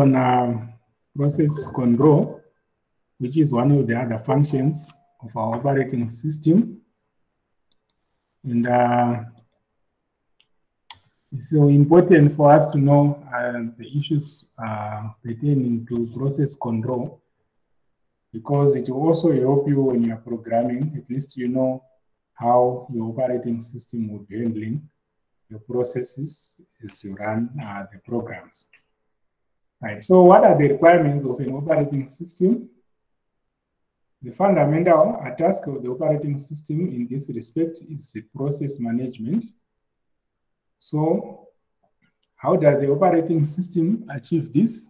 On process control, which is one of the other functions of our operating system. And it's so important for us to know the issues pertaining to process control, because it will also help you when you're programming. At least you know how your operating system will be handling your processes as you run the programs. Right. So what are the requirements of an operating system? The fundamental task of the operating system in this respect is the process management. So how does the operating system achieve this?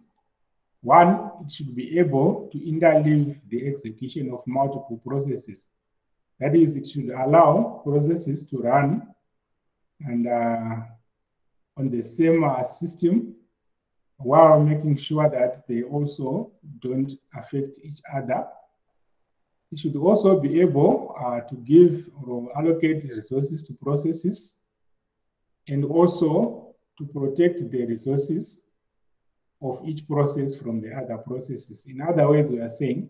One, it should be able to interleave the execution of multiple processes. That is, it should allow processes to run and on the same system, while making sure that they also don't affect each other. It should also be able to give or allocate resources to processes, and also to protect the resources of each process from the other processes. In other words, we are saying,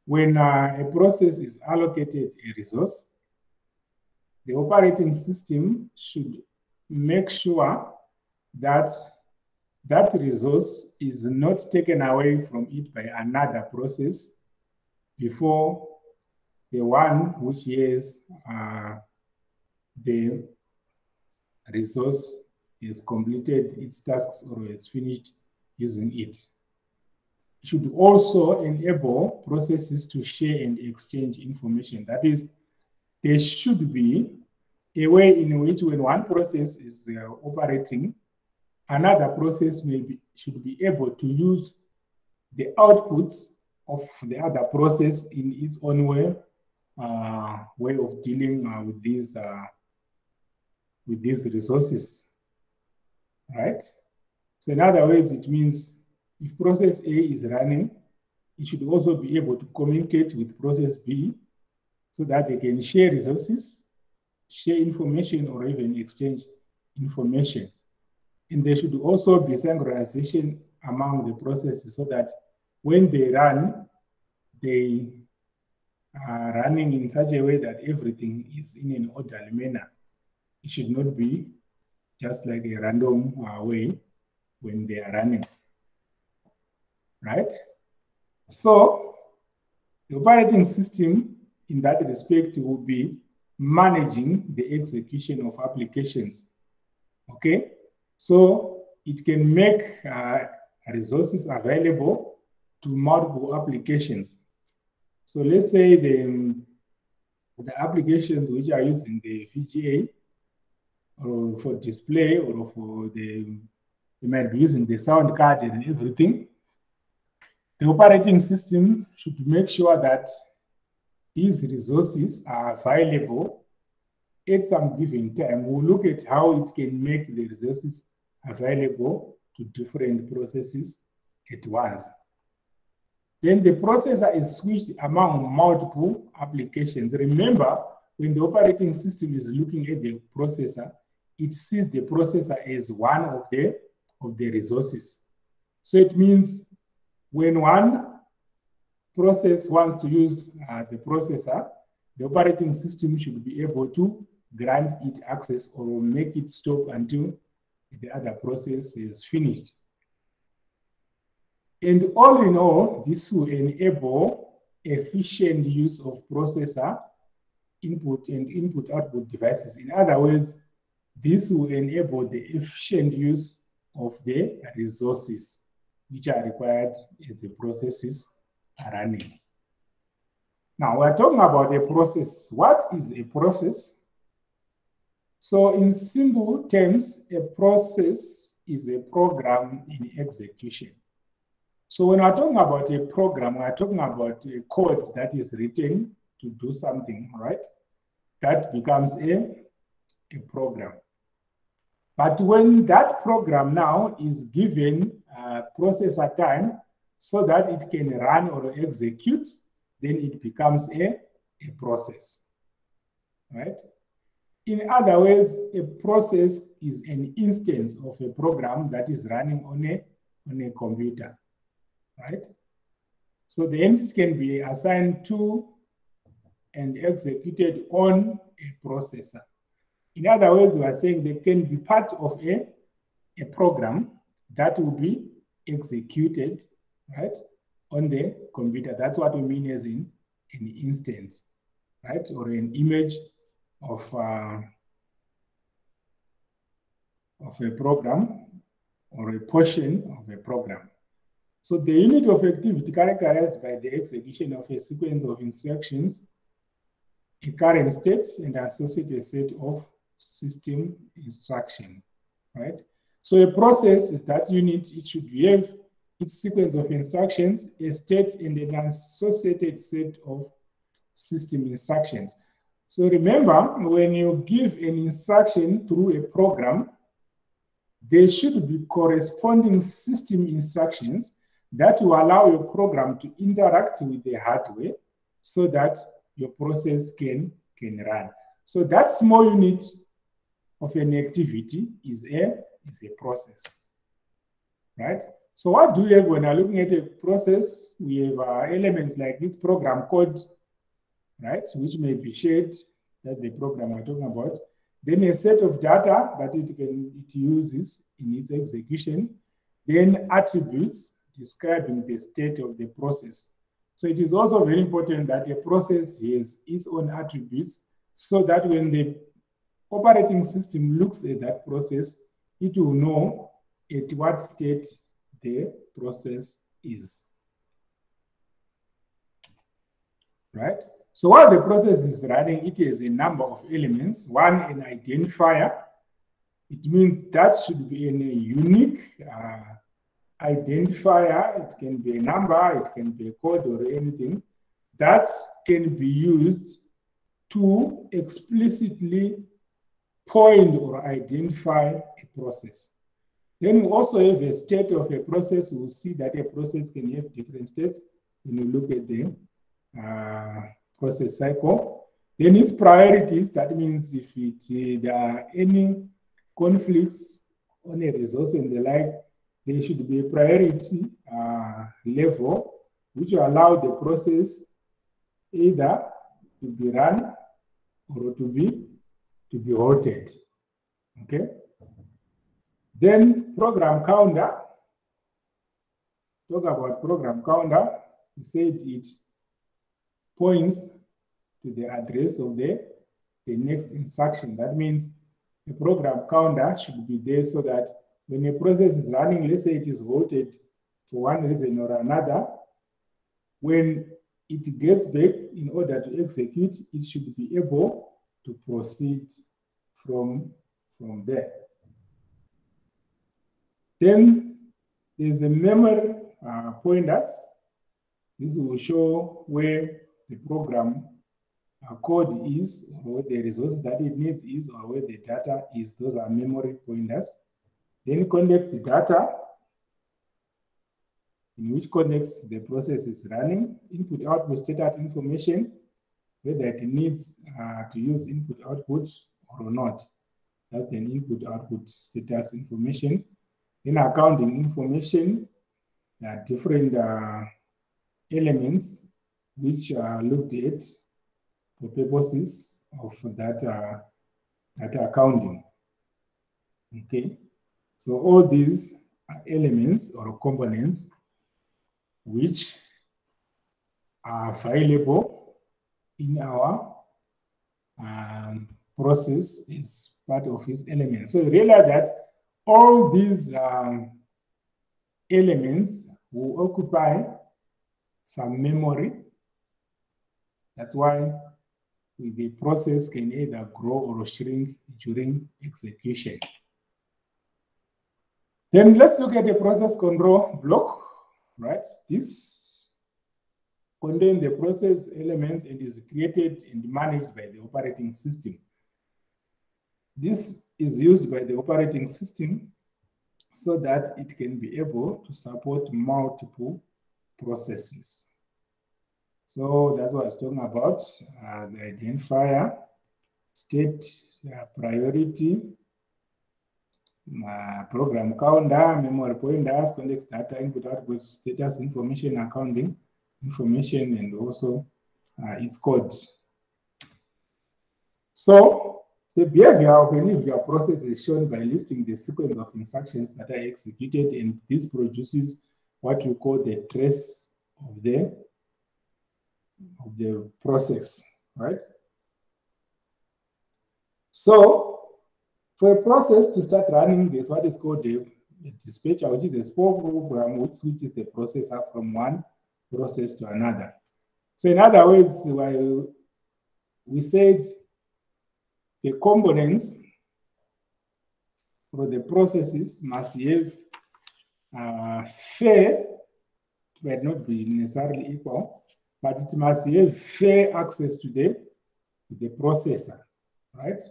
when a process is allocated a resource, the operating system should make sure that that resource is not taken away from it by another process before the one which has the resource has completed its tasks or has finished using it. It should also enable processes to share and exchange information. That is, there should be a way in which when one process is operating, another process should be able to use the outputs of the other process in its own way of dealing with these resources, right? So in other words, it means if process A is running, it should also be able to communicate with process B so that they can share resources, share information, or even exchange information. And there should also be synchronization among the processes so that when they run, they are running in such a way that everything is in an orderly manner. It should not be just like a random way when they are running, right? So the operating system in that respect will be managing the execution of applications, okay? So it can make resources available to multiple applications. So let's say the applications which are using the VGA or for display, or for they might be using the sound card and everything. The operating system should make sure that these resources are available at some given time. We'll look at how it can make the resources available to different processes at once. Then the processor is switched among multiple applications. Remember, when the operating system is looking at the processor, it sees the processor as one of the resources. So it means when one process wants to use the processor, the operating system should be able to grant it access or make it stop until the other process is finished. And all in all, this will enable efficient use of processor input and input-output devices. In other words, this will enable the efficient use of the resources which are required as the processes are running. Now, we're talking about a process. What is a process? So in simple terms, a process is a program in execution. So when we're talking about a program, we're talking about a code that is written to do something, right? That becomes a program. But when that program now is given processor time so that it can run or execute, then it becomes a process, right? In other words, a process is an instance of a program that is running on on a computer, right? So the entity can be assigned to and executed on a processor. In other words, we are saying they can be part of a program that will be executed, right, on the computer. That's what we mean as in an instance, right, or an image of a program or a portion of a program. So the unit of activity characterized by the execution of a sequence of instructions, a current state, and associated set of system instruction, right? So a process is that unit. It should have its sequence of instructions, a state, and an associated set of system instructions. So remember, when you give an instruction through a program, there should be corresponding system instructions that will allow your program to interact with the hardware so that your process can run. So that small unit of an activity is a process, right? So what do we have when we're looking at a process? We have elements like this program code, right, which may be shared, that the program we're talking about. Then a set of data that it uses in its execution. Then attributes describing the state of the process. So it is also very important that a process has its own attributes so that when the operating system looks at that process, it will know at what state the process is, right? So while the process is running, it has a number of elements. One, an identifier. It means that should be a unique identifier. It can be a number, it can be a code or anything that can be used to explicitly point or identify a process. Then we also have a state of a process. We'll see that a process can have different states when you look at the process cycle. Then its priorities. That means if there are any conflicts on a resource and the like, there should be a priority level which will allow the process either to be run or to be halted. Okay. Then program counter. Talk about program counter. We said it points to the address of the next instruction. That means the program counter should be there so that when a process is running, let's say it is halted for one reason or another, when it gets back in order to execute, it should be able to proceed from there. Then there's a memory pointers. This will show where the program code is, or where the resources that it needs is, or where the data is. Those are memory pointers. Then context data, in which context the process is running. Input output status information, whether it needs to use input output or not. That's an input output status information. In accounting information, there are different elements which are looked at for purposes of that accounting. Okay, so all these are elements or components which are available in our process is part of its elements. So realize that all these elements will occupy some memory. That's why the process can either grow or shrink during execution. Then let's look at the process control block, right? This contains the process elements and is created and managed by the operating system. This is used by the operating system so that it can be able to support multiple processes. So that's what I was talking about, the identifier, state, priority, program counter, memory pointers, context data, input output, status information, accounting information, and also its code. So the behavior of any of your process is shown by listing the sequence of instructions that are executed, and this produces what we call the trace of the process, right? So for a process to start running, there's what is called a dispatcher, which is a small program which switches the processor from one process to another. So in other words, we said the components for the processes must have fair, but not be necessarily equal, but it must have fair access to the processor, right?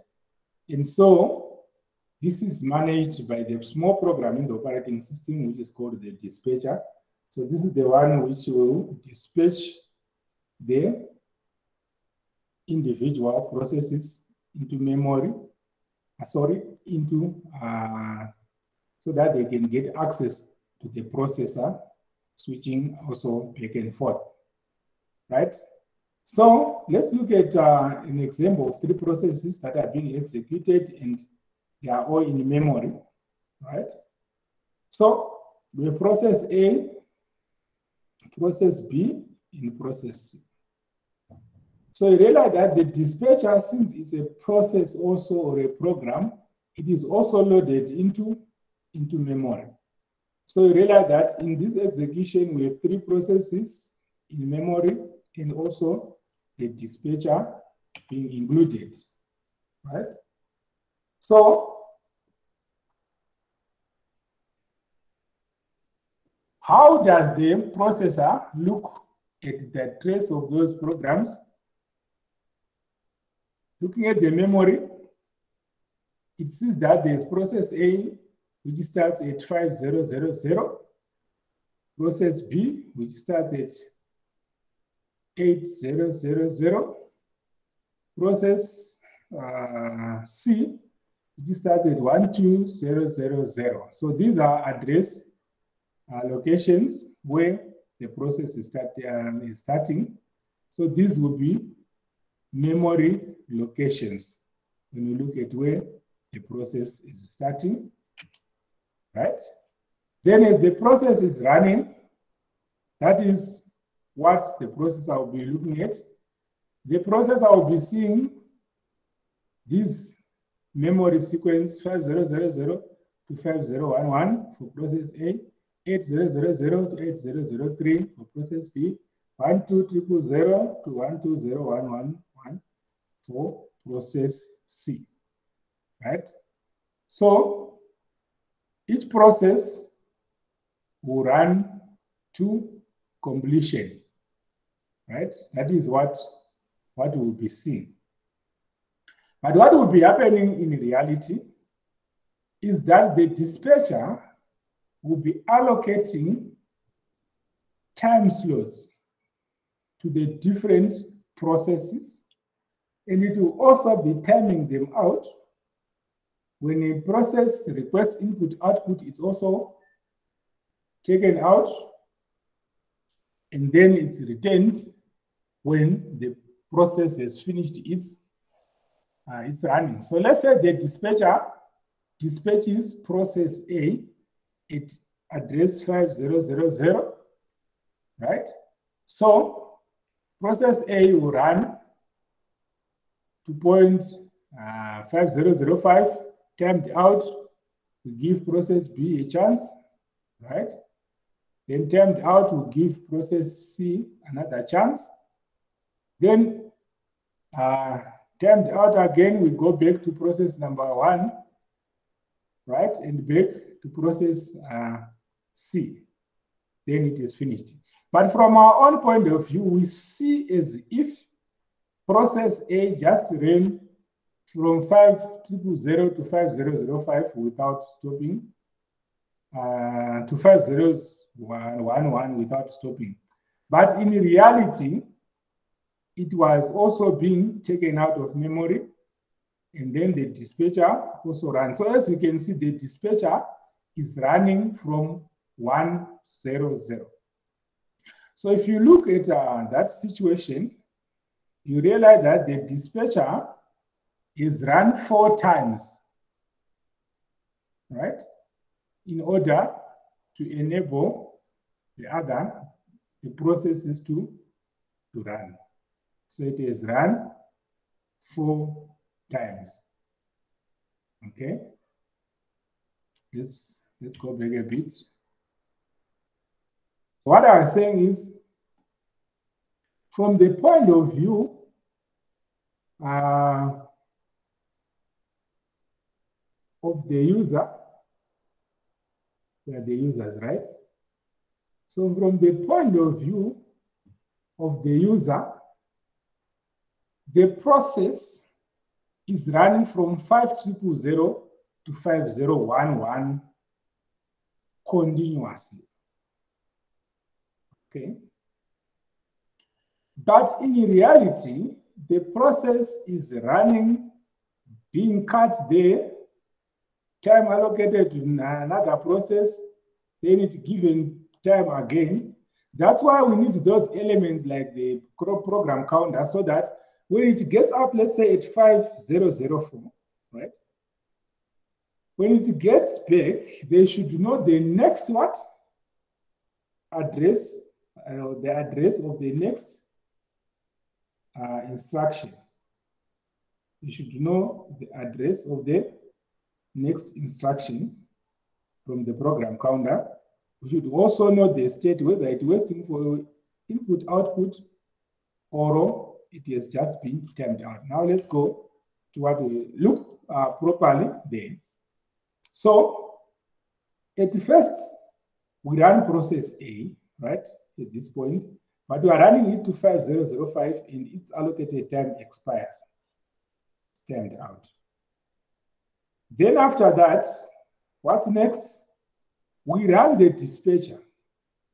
And so this is managed by the small program in the operating system, which is called the dispatcher. So this is the one which will dispatch the individual processes into memory, so that they can get access to the processor, switching also back and forth, right? So let's look at an example of 3 processes that are being executed, and they are all in memory, right? So we have process A, process B, and process C. So you realize that the dispatcher, since it's a process also or a program, it is also loaded into memory. So you realize that in this execution, we have 3 processes in memory and also the dispatcher being included, right? So how does the processor look at the trace of those programs? Looking at the memory, it sees that there's process A, which starts at 5000, process B, which starts at 8000, process C, which starts at 12000. So these are address locations where the process is starting. So these will be memory locations when you look at where the process is starting, right? Then as the process is running, that is what the processor will be looking at. The processor will be seeing this memory sequence 5000 to 5011 for process A, 8000 to 8003 for process B, 12000 to 12011 for process C, right? So each process will run to completion, right? That is what will be seen. But what will be happening in reality is that the dispatcher will be allocating time slots to the different processes, and it will also be timing them out. When a process requests input output, it's also taken out, and then it's returned when the process has finished its running. So let's say the dispatcher dispatches process A at address 5000, right? So process A will run to point 5005, timed out to give process B a chance, right? Then timed out to give process C another chance. Then timed out again, we go back to process number 1, right? And back to process C. Then it is finished. But from our own point of view, we see as if process A just ran from 5000 to 5005 without stopping, to 5011 without stopping. But in reality, it was also being taken out of memory and then the dispatcher also runs. So as you can see, the dispatcher is running from 100. So if you look at that situation, you realize that the dispatcher is run 4 times, right? In order to enable the processes to run. So it is run 4 times. Okay. Let's go back a bit. What I was saying is, from the point of view of the user, they are the users, right? So from the point of view of the user, the process is running from 5000 to 5011 continuously. Okay. But in reality, the process is running, being cut there, time allocated to another process, then it's given time again. That's why we need those elements like the program counter, so that when it gets up, let's say at 5004, right? When it gets back, they should know the next what? Address, the address of the next instruction. You should know the address of the next instruction from the program counter. We should also know the state, whether it's waiting for input, output, or it has just been timed out. Now let's go to what we look properly then. So at first, we run process A, right, at this point, but we are running it to 5005 and its allocated time expires. It's timed out. Then after that, what's next? We run the dispatcher,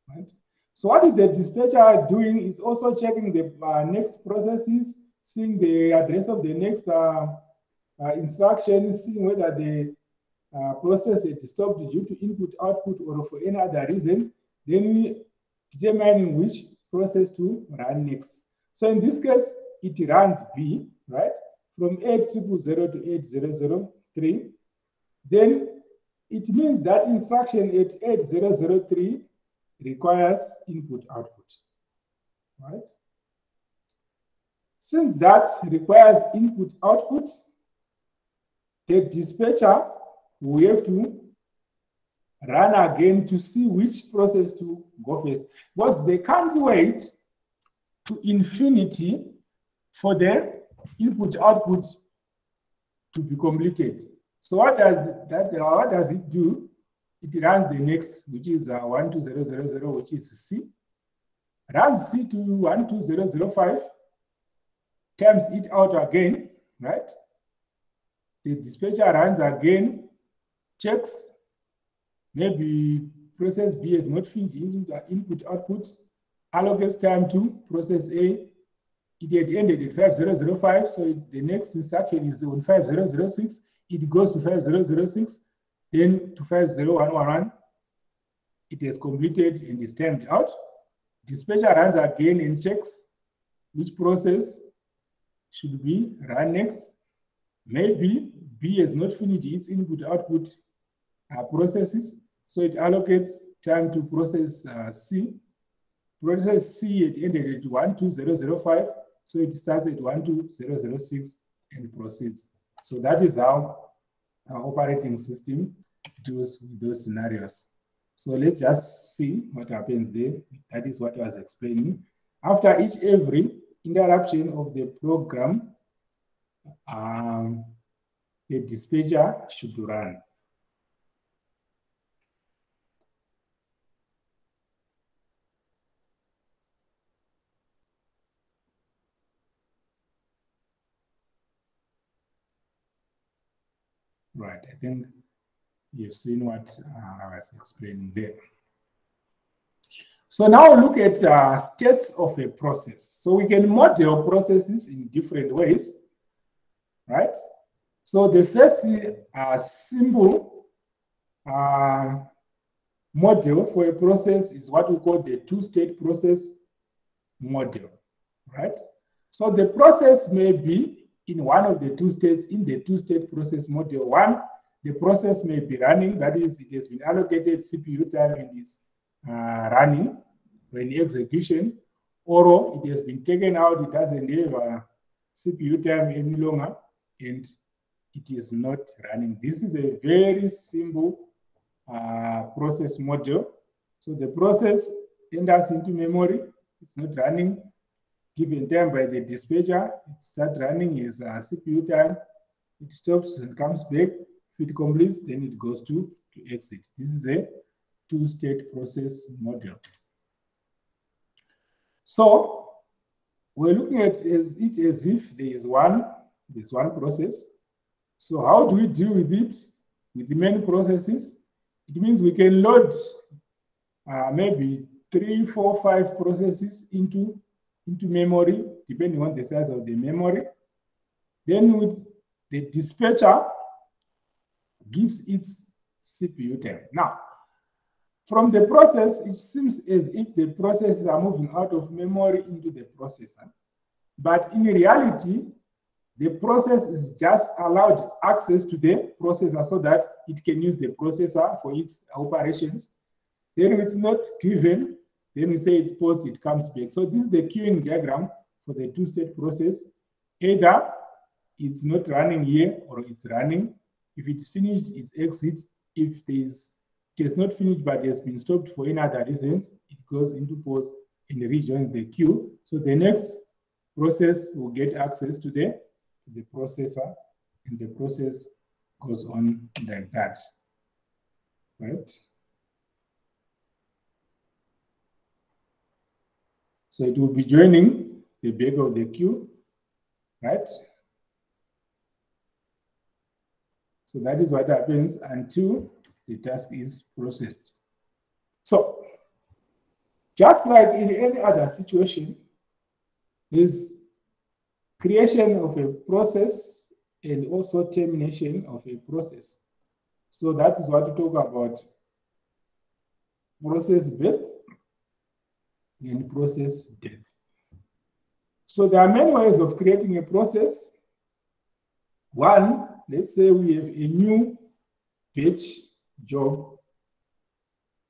right? So what is the dispatcher doing? It's also checking the next processes, seeing the address of the next instruction, seeing whether the process is stopped due to input, output, or for any other reason, then determining which process to run next. So in this case, it runs B, right? From 8000 to 8003. Then it means that instruction at 8003 requires input, output, right? Since that requires input, output, the dispatcher will have to run again to see which process to go first, because they can't wait to infinity for their input output to be completed. So what does it do? It runs the next, which is 12000, which is C, runs C to 12005, times it out again, right? The dispatcher runs again, checks, maybe process B is not finished into the input output, allocates time to process A. It had ended at 5005, so the next instruction is on 5006. It goes to 5006, then to 50111. It is completed and is timed out. Dispatcher runs again and checks which process should be run next. Maybe B has not finished its input output processes, so it allocates time to process C. Process C at ended at 12005, so it starts at 12006 and proceeds. So that is how our operating system deals with those scenarios. So let's just see what happens there. That is what I was explaining. After every interruption of the program, the dispatcher should run. Right, I think you've seen what I was explaining there. So now look at states of a process. So we can model processes in different ways, right? So the first symbol model for a process is what we call the two-state process model, right? So the process may be in one of the two states in the two-state process model. One, the process may be running, that is, it has been allocated CPU time and is running when execution, or it has been taken out, it doesn't have CPU time any longer, and it is not running. This is a very simple process model. So the process enters into memory, it's not running, given time by the dispatcher, it starts running as CPU time, it stops and comes back. If it completes, then it goes to exit. This is a two-state process model. So we're looking at it as if there is one process. So how do we deal with it, with the main processes? It means we can load maybe 3, 4, 5 processes into memory, depending on the size of the memory. Then with the dispatcher gives its CPU time. Now, from the process, it seems as if the processes are moving out of memory into the processor. But in reality, the process is just allowed access to the processor so that it can use the processor for its operations. Then if it's not given, then we say it's paused, it comes back. So this is the queuing diagram for the two-state process. Either it's not running here or it's running. If it's finished, it's exit. If it has not finished but has been stopped for any other reasons, it goes into pause and rejoins the queue. So the next process will get access to the processor, and the process goes on like that, right? So it will be joining the back of the queue, right? So that is what happens until the task is processed. So just like in any other situation, there's creation of a process and also termination of a process. So that is what we talk about process birth and process death. So there are many ways of creating a process. One, let's say we have a new batch job.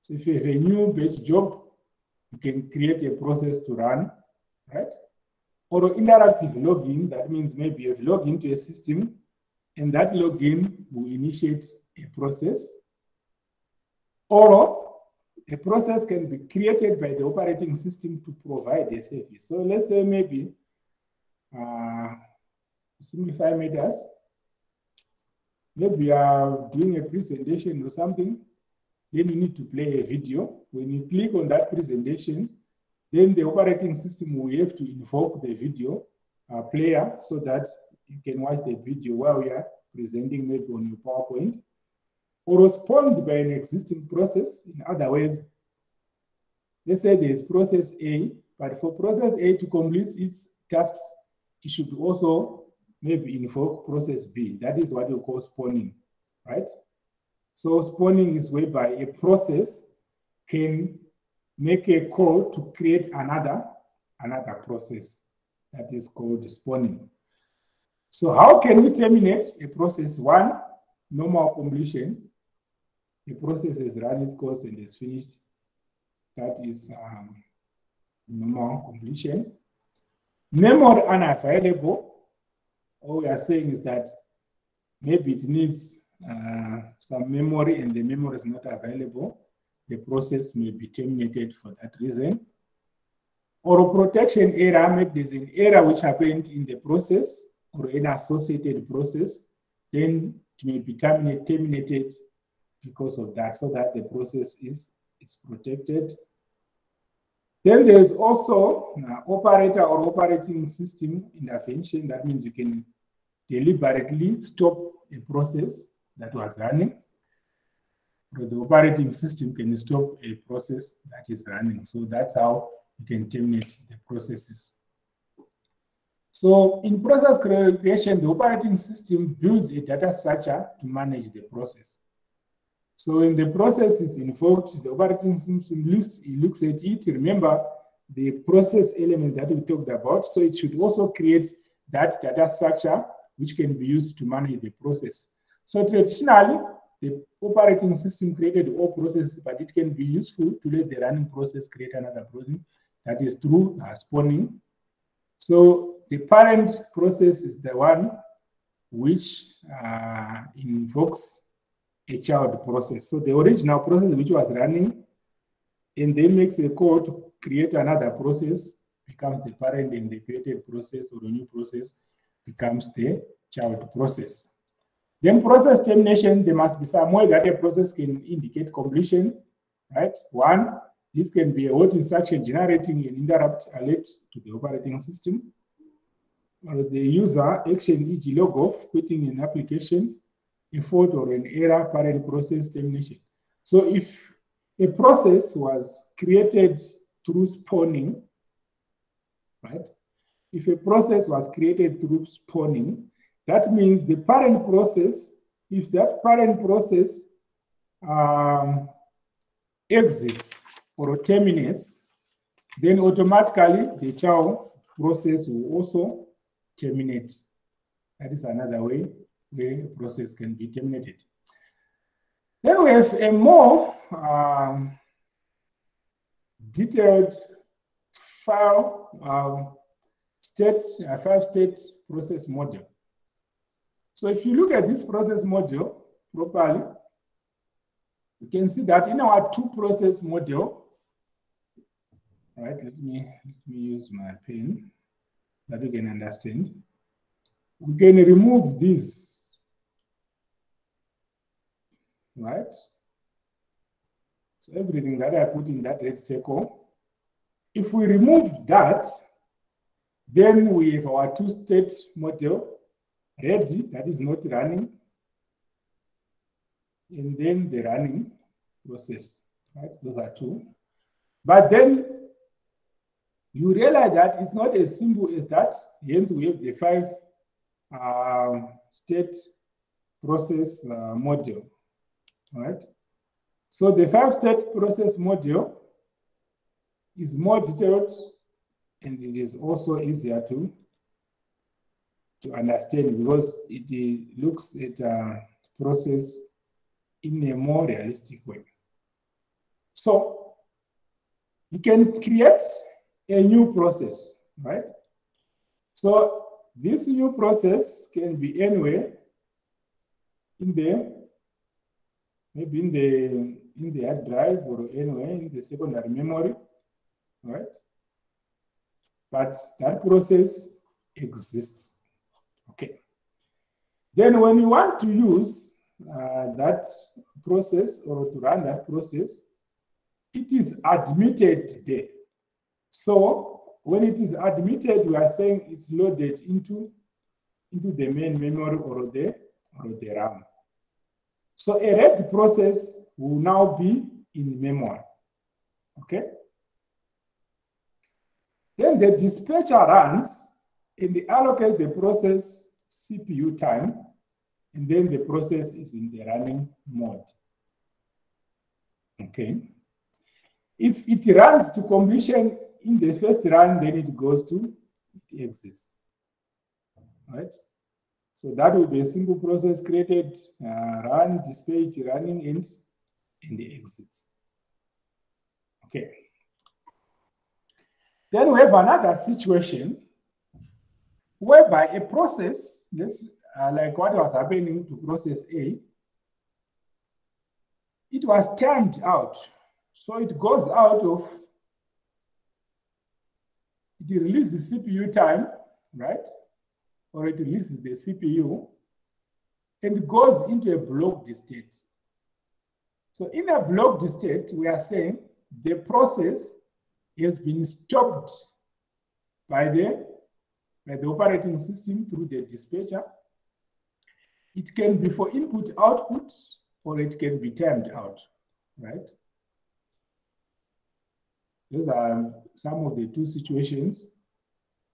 So if you have a new batch job, you can create a process to run, right? Or interactive login, that means maybe you have logged into a system and that login will initiate a process. Or a process can be created by the operating system to provide a service. So let's say maybe, simplify matters, maybe you are doing a presentation or something, then you need to play a video. When you click on that presentation, then the operating system will have to invoke the video player so that you can watch the video while you are presenting maybe on your PowerPoint, or respond by an existing process. In other words, let's say there is process A, but for process A to complete its tasks, it should also maybe invoke process B. That is what we call spawning, right? So spawning is whereby a process can make a call to create another process. That is called spawning. So how can we terminate a process? One, normal completion. The process has run its course and is finished. That is normal completion. Memory unavailable. All we are saying is that maybe it needs some memory and the memory is not available. The process may be terminated for that reason. Or a protection error, maybe there's an error which happened in the process or an associated process, then it may be terminated because of that, so that the process is protected. Then there's also operator or operating system intervention. That means you can deliberately stop a process that was running. Or the operating system can stop a process that is running. So that's how you can terminate the processes. So in process creation, the operating system builds a data structure to manage the process. So in the process is invoked, the operating system looks at it. Remember the process element that we talked about. So it should also create that data structure which can be used to manage the process. So traditionally, the operating system created all processes, but it can be useful to let the running process create another process. That is through spawning. So the parent process is the one which invokes a child process. So the original process which was running and then makes a call to create another process becomes the parent, and the created process or the new process becomes the child process. Then process termination, there must be some way that a process can indicate completion, right? One, this can be a hot instruction generating an interrupt alert to the operating system, or the user action, e.g. log off, quitting an application, a fault or an error, parent process termination. So if a process was created through spawning, right? If a process was created through spawning, that means the parent process, if that parent process exits or terminates, then automatically the child process will also terminate. That is another way where a process can be terminated. Then we have a more detailed five-state process model. So if you look at this process model properly, you can see that in our two-process model, right? Let me use my pen that we can understand. We can remove this, right? So everything that I put in that red circle, if we remove that, then we have our two-state model ready, that is not running, and then the running process, right? Those are two. But then you realize that it's not as simple as that. Hence, we have the five-state process model, right? So the five-state process model is more detailed, and it is also easier to understand because it looks at a process in a more realistic way. So you can create a new process, right? So this new process can be anywhere in the, maybe in the hard drive or anywhere in the secondary memory, right? But that process exists. Okay. Then when you want to use that process or to run that process, it is admitted there. So when it is admitted, we are saying it's loaded into the main memory or the RAM. So a read process will now be in memory. Okay. Then the dispatcher runs and they allocate the process CPU time, and then the process is in the running mode. Okay. If it runs to completion in the first run, then it goes to, it exits. Right? So that will be a simple process created, run, dispatch, running, and the exits. Okay. Then we have another situation whereby a process, like what was happening to process A, it was timed out. So it goes out of, it releases CPU time, right? Or it releases the CPU and goes into a blocked state. So in a blocked state, we are saying the process has been stopped by the operating system through the dispatcher. It can be for input-output, or it can be timed out, right? Those are some of the two situations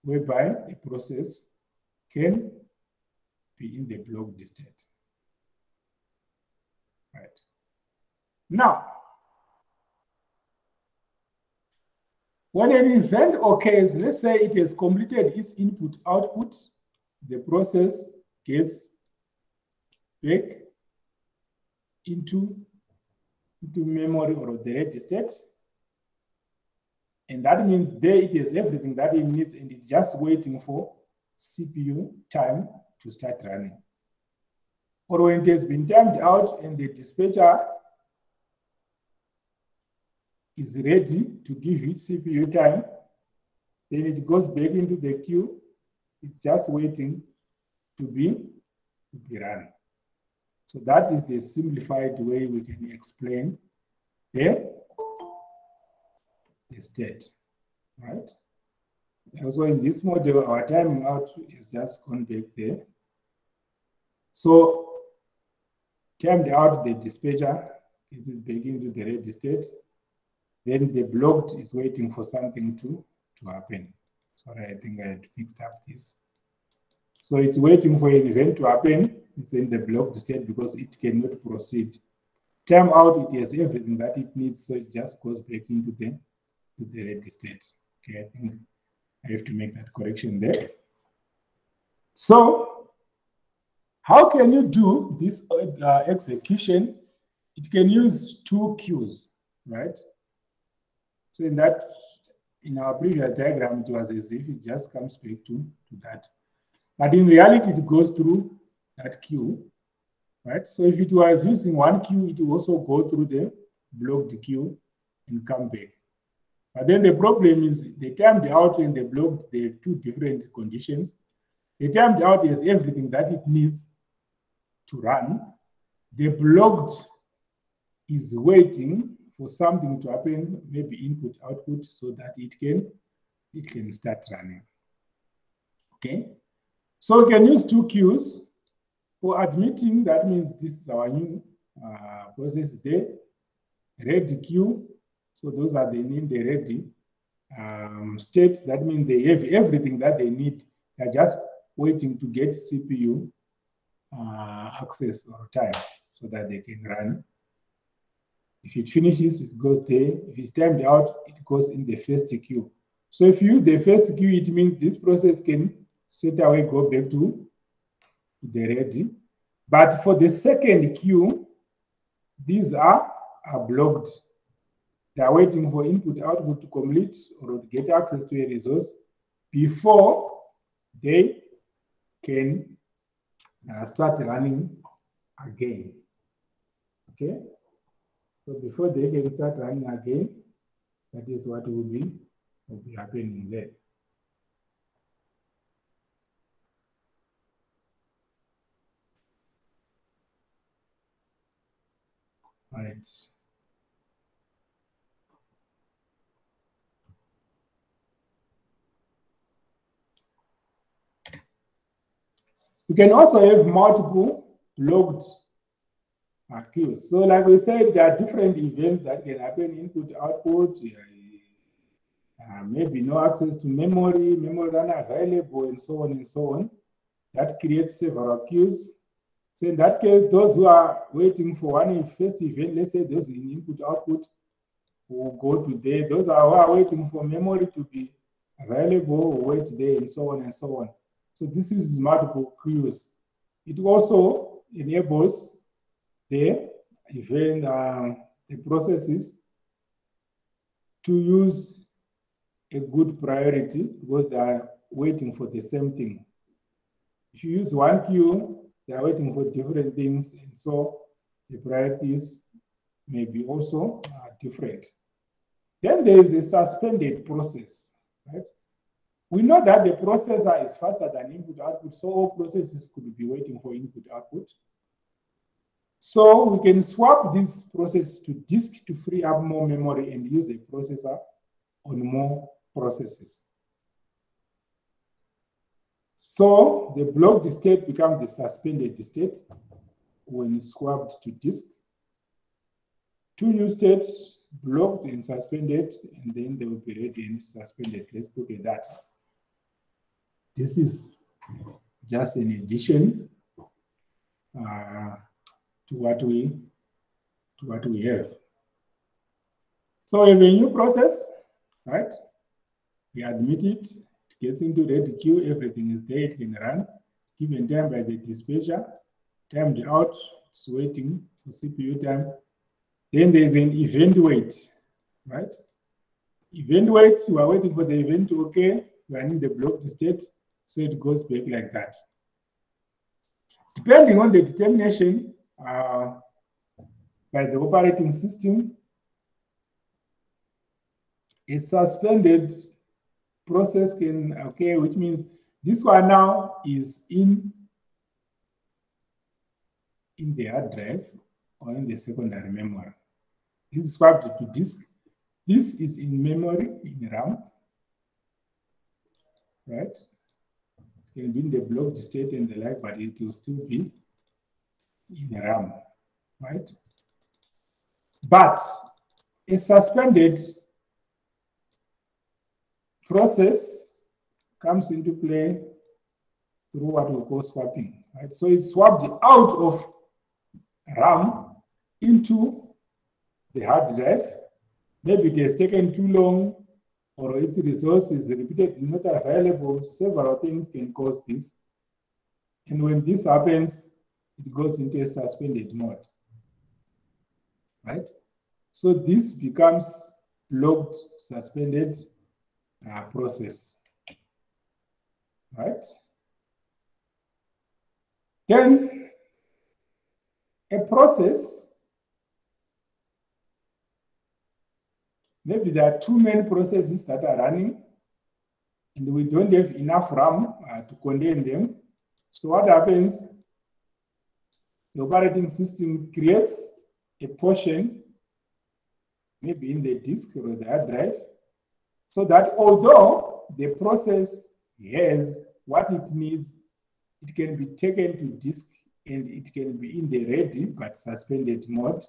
whereby a process can be in the blocked state. Right. Now, when an event occurs, let's say it has completed its input-output, the process gets back into memory or the ready state. And that means there it has everything that it needs and it's just waiting for CPU time to start running. Or when it has been timed out and the dispatcher is ready to give it CPU time, then it goes back into the queue. It's just waiting to be run. So that is the simplified way we can explain the state, right? Also in this model, our timing out is just gone back there. So timed out the dispatcher, it is back into the ready state. Then the blocked is waiting for something to happen. Sorry, I think I had mixed up this. So it's waiting for an event to happen. It's in the blocked state because it cannot proceed. Time out, it has everything that it needs, so it just goes back into the ready state. Okay, I think I have to make that correction there. So, how can you do this execution? It can use two queues, right? So in our previous diagram, it was as if it just comes back to that. But in reality, it goes through that queue, right? So if it was using one queue, it will also go through the blocked queue and come back. But then the problem is the timed out and the blocked, they have two different conditions. The timed out has everything that it needs to run. The blocked is waiting for something to happen, maybe input output, so that it can start running. Okay, so we can use two queues for admitting. That means this is our new process there. Ready queue, so those are the name the ready state. That means they have everything that they need. They're just waiting to get CPU access or time so that they can run. If it finishes, it goes there. If it's timed out, it goes in the first queue. So if you use the first queue, it means this process can straight away go back to the ready. But for the second queue, these are blocked. They are waiting for input output to complete or to get access to a resource before they can start running again. Okay? So before they can start running again, that is what will be happening there. All right. You can also have multiple logged queues. So like we said, there are different events that can happen, input, output, maybe no access to memory unavailable, and so on and so on. That creates several queues. So in that case, those who are waiting for one first event, let's say those in input, output, will go to there. Those who are waiting for memory to be available will wait there, and so on and so on. So this is multiple queues. It also enables the event, the processes to use a good priority because they are waiting for the same thing. If you use one queue, they are waiting for different things, and so the priorities may be also different. Then there is a suspended process, right? We know that the processor is faster than input-output, so all processes could be waiting for input-output. So we can swap this process to disk to free up more memory and use a processor on more processes. So the blocked state becomes the suspended state when swapped to disk. Two new states, blocked and suspended, and then they will be ready and suspended. Let's look at that. This is just an addition to what we have. So we have a new process, right? We admit it, it gets into red queue, everything is there, it can run, given time by the dispatcher, timed out, it's waiting for CPU time. Then there's an event wait, right? Event wait, you are waiting for the event to occur, you are in the blocked state, so it goes back like that. Depending on the determination by the operating system, a suspended process can occur, which means this one now is in the hard drive or in the secondary memory. This is swapped to disk. This is in memory, in RAM, right? It can be in the blocked state and the like, but it will still be in the RAM, right? But a suspended process comes into play through what we call swapping, right? So it's swapped out of RAM into the hard drive. Maybe it has taken too long, or its resource is repeatedly not available. Several things can cause this. And when this happens, it goes into a suspended mode, right? So this becomes locked, suspended process, right? Then a process, maybe there are too many processes that are running and we don't have enough RAM to contain them. So what happens? The operating system creates a portion, maybe in the disk or the hard drive, so that although the process has what it needs, it can be taken to disk and it can be in the ready but suspended mode,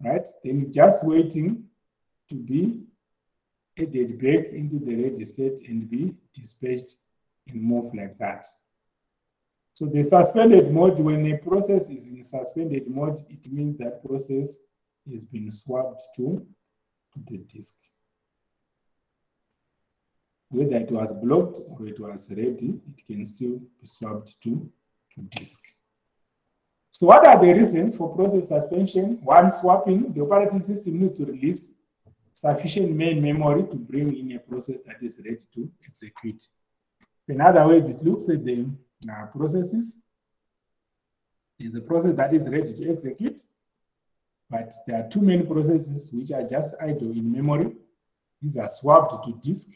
right? Then just waiting to be added back into the ready state and be dispatched and move like that. So the suspended mode, when a process is in suspended mode, it means that process has been swapped to the disk. Whether it was blocked or it was ready, it can still be swapped to disk. So what are the reasons for process suspension? One, swapping. The operating system needs to release sufficient main memory to bring in a process that is ready to execute. In other words, it looks at the processes. There's a process that is ready to execute, but there are too many processes which are just idle in memory. These are swapped to disk,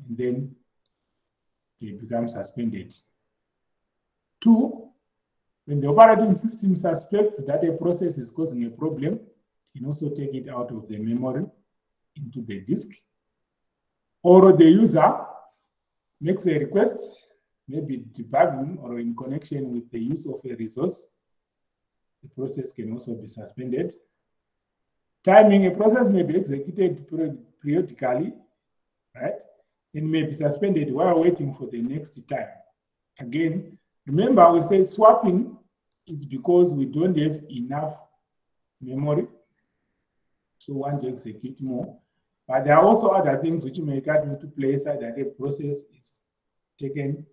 and then they become suspended. Two, when the operating system suspects that a process is causing a problem, it can also take it out of the memory into the disk. Or the user makes a request, maybe debugging or in connection with the use of a resource. The process can also be suspended. Timing, a process may be executed periodically, right? It may be suspended while waiting for the next time. Again, remember we say swapping is because we don't have enough memory, so we want to execute more. But there are also other things which may come into play so that a process is taken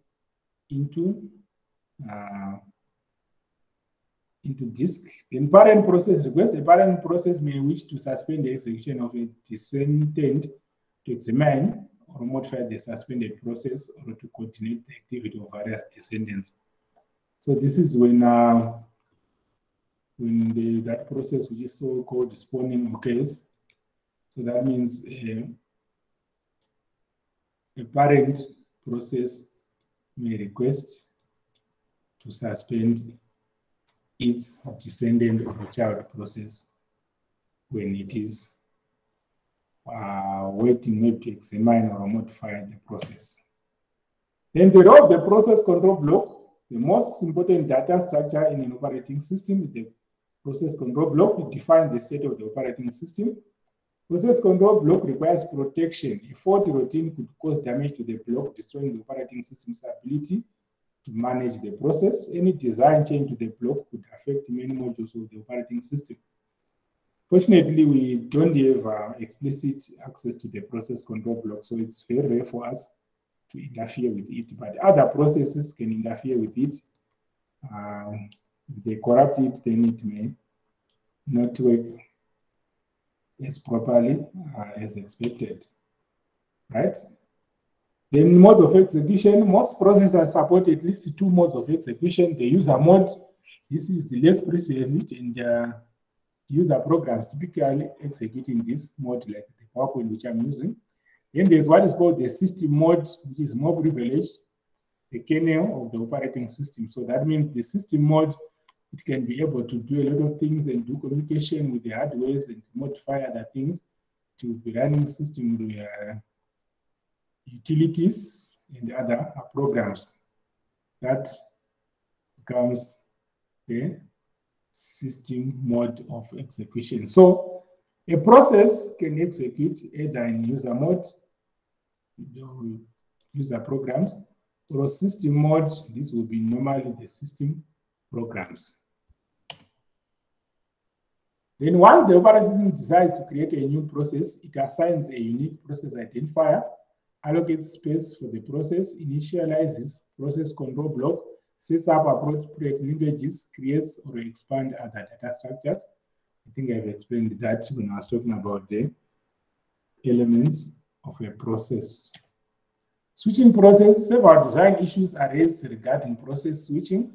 into disk. Then parent process request. A parent process may wish to suspend the execution of a descendant to examine or modify the suspended process or to continue the activity of various descendants. So this is when that process, which is so-called spawning, occurs. So that means a parent process may request to suspend its descendant or child process when it is waiting maybe to examine or modify the process. Then the role of the process control block, the most important data structure in an operating system is the process control block. It defines the state of the operating system. Process control block requires protection. A faulty routine could cause damage to the block, destroying the operating system's ability to manage the process. Any design change to the block could affect many modules of the operating system. Fortunately, we don't have explicit access to the process control block, so it's very rare for us to interfere with it, but other processes can interfere with it. If they corrupt it, then it may not work as properly as expected, right? Then modes of execution, most processors support at least 2 modes of execution. The user mode, this is less privileged, and user programs typically executing this mode, like the PowerPoint which I'm using. Then there's what is called the system mode, which is more privileged, the kernel of the operating system. So that means the system mode, it can be able to do a lot of things and do communication with the hardware and modify other things to be running system utilities and other programs. That becomes the system mode of execution. So a process can execute either in user mode, user programs, or system mode. This will be normally the system programs. Then once the operating system decides to create a new process, it assigns a unique process identifier, allocates space for the process, initializes process control block, sets up appropriate linkages, creates or expands other data structures. I think I've explained that when I was talking about the elements of a process. Switching process, several design issues are raised regarding process switching.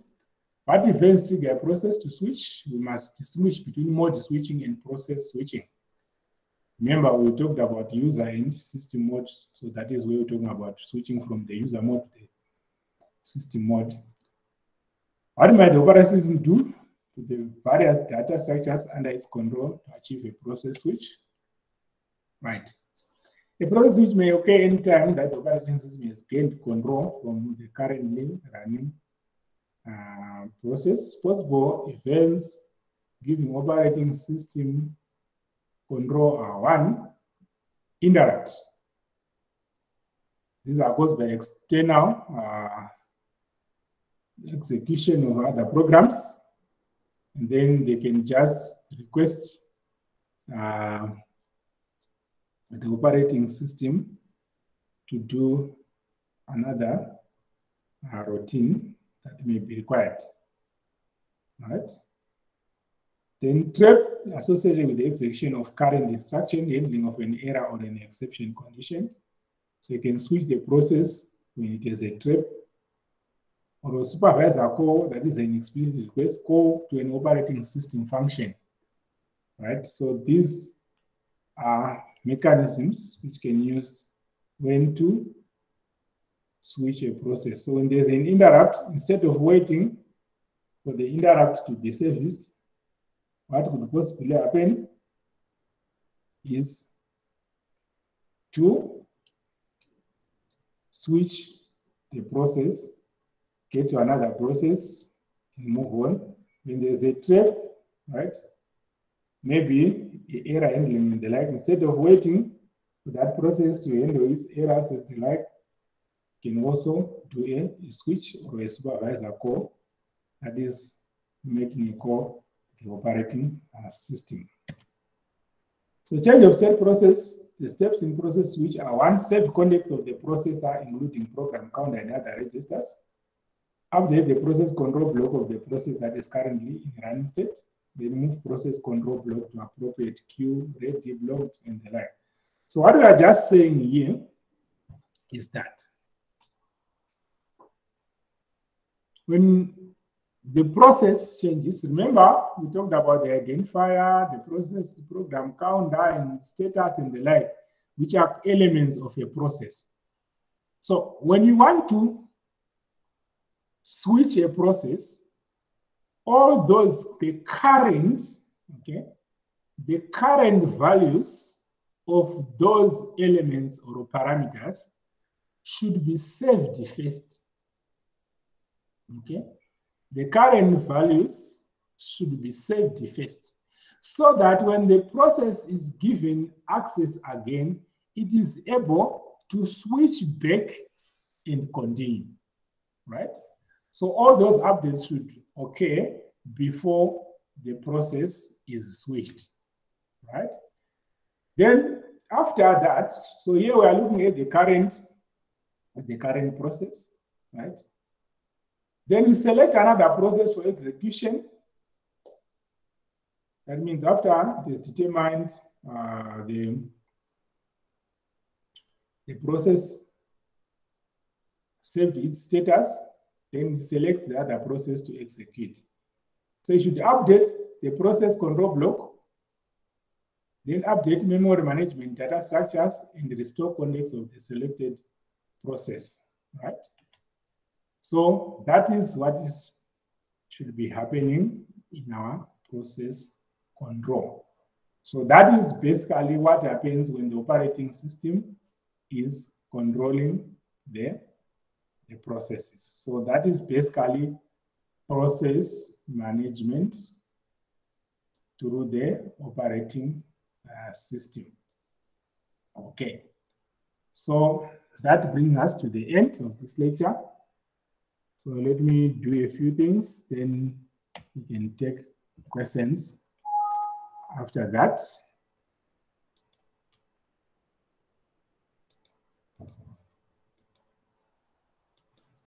What events trigger a process to switch? We must distinguish between mode switching and process switching. Remember, we talked about user and system mode, so that is where we're talking about switching from the user mode to the system mode. What might the operating system do to the various data structures under its control to achieve a process switch? Right. A process switch may occur anytime that the operating system has gained control from the currently running process. Possible events giving operating system control are: 1, interrupt. These are caused by external execution of other programs, and then they can just request the operating system to do another routine that may be required. Right? Then trap associated with the execution of current instruction, handling of an error or an exception condition. So you can switch the process when it is a trap, or a supervisor call, that is an explicit request, call to an operating system function. Right? So these are mechanisms which can use when to switch a process. So when there's an interrupt, instead of waiting for the interrupt to be serviced, what could possibly happen is to switch the process, get to another process, and move on. When there's a trap, right? Maybe error handling and the like, instead of waiting for that process to handle its errors and the like, can also do a switch or a supervisor call, that is making a call to the operating system. So change of state process, the steps in process switch are: 1, set context of the processor, including program counter and other registers. Update the process control block of the process that is currently in running state. Then move process control block to appropriate queue, ready, blocked, and the like. So what we are just saying here is that when the process changes, remember we talked about the identifier, the process, the program counter, and status, and the like, which are elements of a process. So when you want to switch a process, all those, the current values of those elements or parameters should be saved first. Okay, the current values should be saved first. so that when the process is given access again, it is able to switch back and continue, right? So all those updates should occur before the process is switched, right? Then after that, so here we are looking at the current process, right? Then we select another process for execution. That means after it is determined the process saved its status, then select the other process to execute. So you should update the process control block, then update memory management data structures and restore context of the selected process, right? So that is what should be happening in our process control. So that is basically what happens when the operating system is controlling the processes. So that is basically process management through the operating system. Okay, so that brings us to the end of this lecture. So let me do a few things, then we can take questions after that.